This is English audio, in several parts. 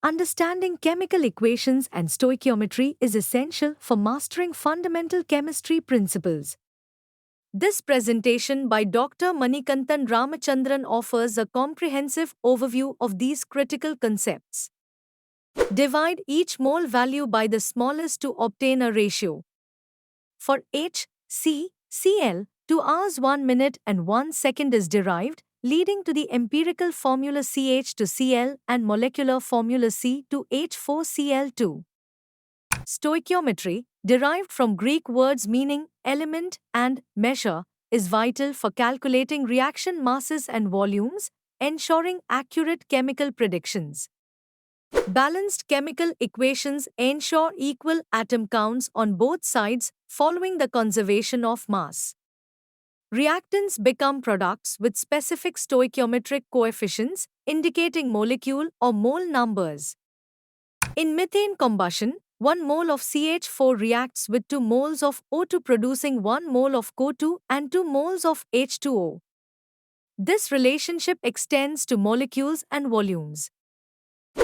Understanding chemical equations and stoichiometry is essential for mastering fundamental chemistry principles. This presentation by Dr. Manikantan Ramachandran offers a comprehensive overview of these critical concepts. Divide each mole value by the smallest to obtain a ratio. For HCl, 2 hours 1 minute and 1 second is derived, leading to the empirical formula CH to Cl and molecular formula C to H4Cl2. Stoichiometry, derived from Greek words meaning element and measure, is vital for calculating reaction masses and volumes, ensuring accurate chemical predictions. Balanced chemical equations ensure equal atom counts on both sides following the conservation of mass. Reactants become products with specific stoichiometric coefficients indicating molecule or mole numbers. In methane combustion, 1 mole of CH4 reacts with 2 moles of O2 producing 1 mole of CO2 and 2 moles of H2O. This relationship extends to molecules and volumes.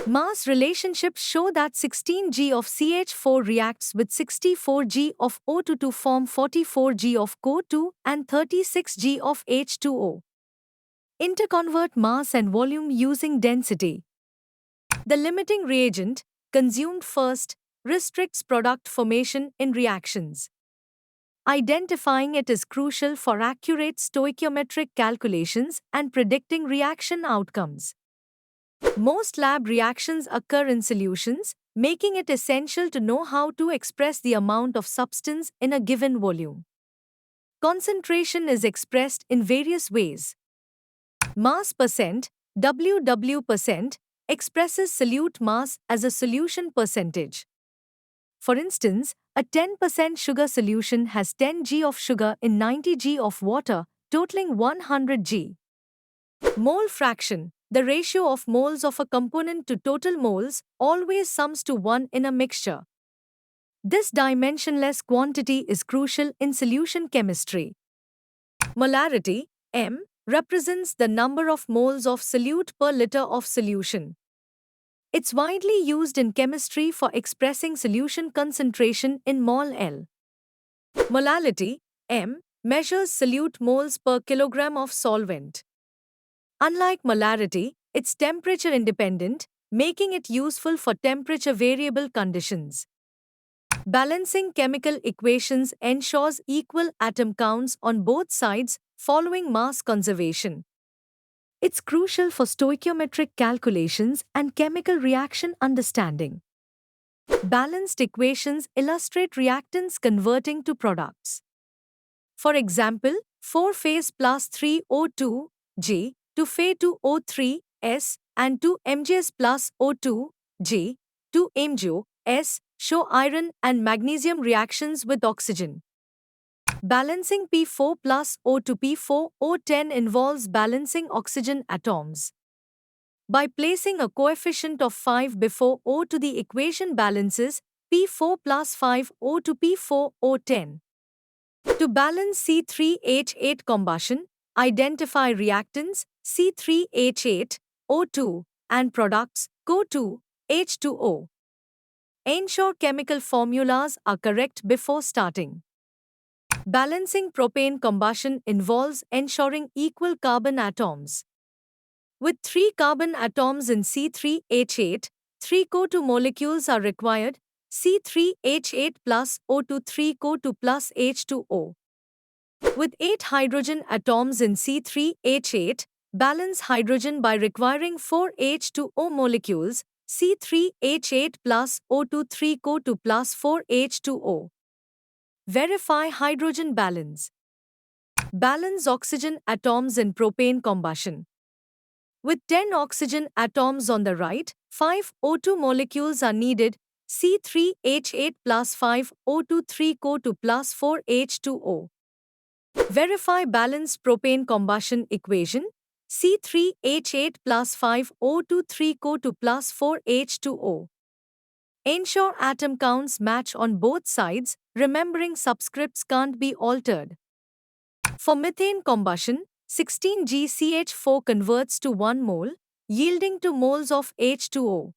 Mass relationships show that 16G of CH4 reacts with 64G of O2 to form 44G of CO2 and 36G of H2O. Interconvert mass and volume using density. The limiting reagent, consumed first, restricts product formation in reactions. Identifying it is crucial for accurate stoichiometric calculations and predicting reaction outcomes. Most lab reactions occur in solutions, making it essential to know how to express the amount of substance in a given volume. Concentration is expressed in various ways. Mass percent, WW%, expresses solute mass as a solution percentage. For instance, a 10% sugar solution has 10 g of sugar in 90 g of water, totaling 100 g. Mole fraction, the ratio of moles of a component to total moles, always sums to 1 in a mixture. This dimensionless quantity is crucial in solution chemistry. Molarity, M, represents the number of moles of solute per liter of solution. It's widely used in chemistry for expressing solution concentration in mol L. Molality, M, measures solute moles per kilogram of solvent. Unlike molarity, it's temperature independent, making it useful for temperature variable conditions. Balancing chemical equations ensures equal atom counts on both sides following mass conservation. It's crucial for stoichiometric calculations and chemical reaction understanding. Balanced equations illustrate reactants converting to products. For example, 4-phase plus 3O2G to Fe2O3S and 2MgS plus O2G to MgO-S show iron and magnesium reactions with oxygen. Balancing P4 plus O to P4O10 involves balancing oxygen atoms. By placing a coefficient of 5 before O to the equation balances P4 plus 5 O to P4O10. To balance C3H8 combustion, identify reactants C3H8, O2, and products CO2, H2O. Ensure chemical formulas are correct before starting. Balancing propane combustion involves ensuring equal carbon atoms. With 3 carbon atoms in C3H8, 3 CO2 molecules are required, C3H8 plus O2 3 CO2 plus H2O. With 8 hydrogen atoms in C3H8, balance hydrogen by requiring 4 H2O molecules, C3H8 plus O2 3 CO2 plus 4 H2O. Verify hydrogen balance. Balance oxygen atoms in propane combustion. With 10 oxygen atoms on the right, 5 O2 molecules are needed, C3H8 plus 5 O2 3 CO2 plus 4 H2O. Verify balanced propane combustion equation, C3H8 plus 5 O2 3 CO2 plus 4 H2O. Ensure atom counts match on both sides, remembering subscripts can't be altered. For methane combustion, 16GCH4 converts to 1 mole, yielding 2 moles of H2O.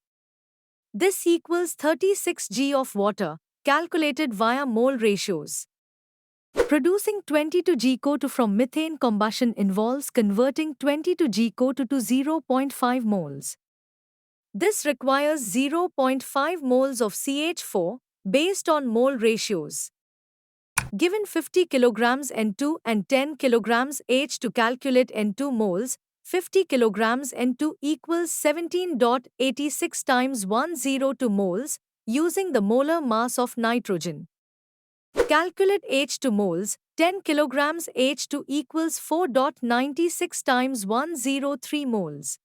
This equals 36 g of water, calculated via mole ratios. Producing 22 g CO2 from methane combustion involves converting 22 g CO2 to 0.5 moles. This requires 0.5 moles of CH4 based on mole ratios. Given 50 kilograms N2 and 10 kilograms H to calculate N2 moles, 50 kilograms N2 equals 17.86 times 102 moles using the molar mass of nitrogen. Calculate H2 moles, 10 kilograms H2 equals 4.96 times 103 moles.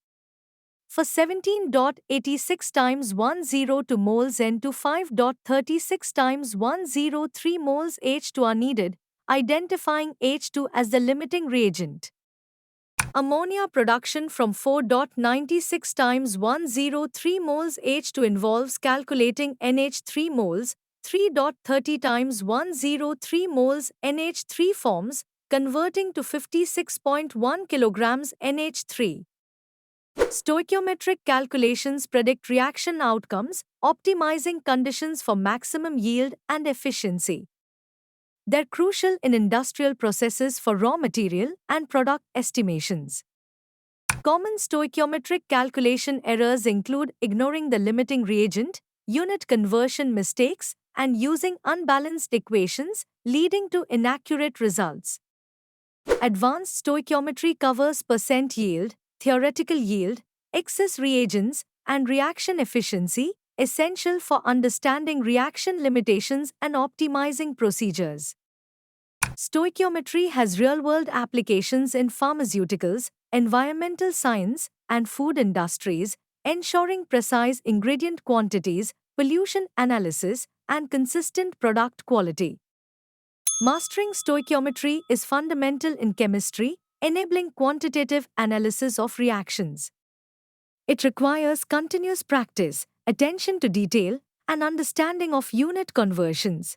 For 17.86 times 102 moles N2 5.36 times 103 moles H2 are needed, identifying H2 as the limiting reagent. Ammonia production from 4.96 times 103 moles H2 involves calculating NH3 moles, 3.30 times 103 moles NH3 forms, converting to 56.1 kilograms NH3. Stoichiometric calculations predict reaction outcomes, optimizing conditions for maximum yield and efficiency. They're crucial in industrial processes for raw material and product estimations. Common stoichiometric calculation errors include ignoring the limiting reagent, unit conversion mistakes, and using unbalanced equations, leading to inaccurate results. Advanced stoichiometry covers percent yield, theoretical yield, excess reagents, and reaction efficiency, essential for understanding reaction limitations and optimizing procedures. Stoichiometry has real-world applications in pharmaceuticals, environmental science, and food industries, ensuring precise ingredient quantities, pollution analysis, and consistent product quality. Mastering stoichiometry is fundamental in chemistry, enabling quantitative analysis of reactions. It requires continuous practice, attention to detail, and understanding of unit conversions.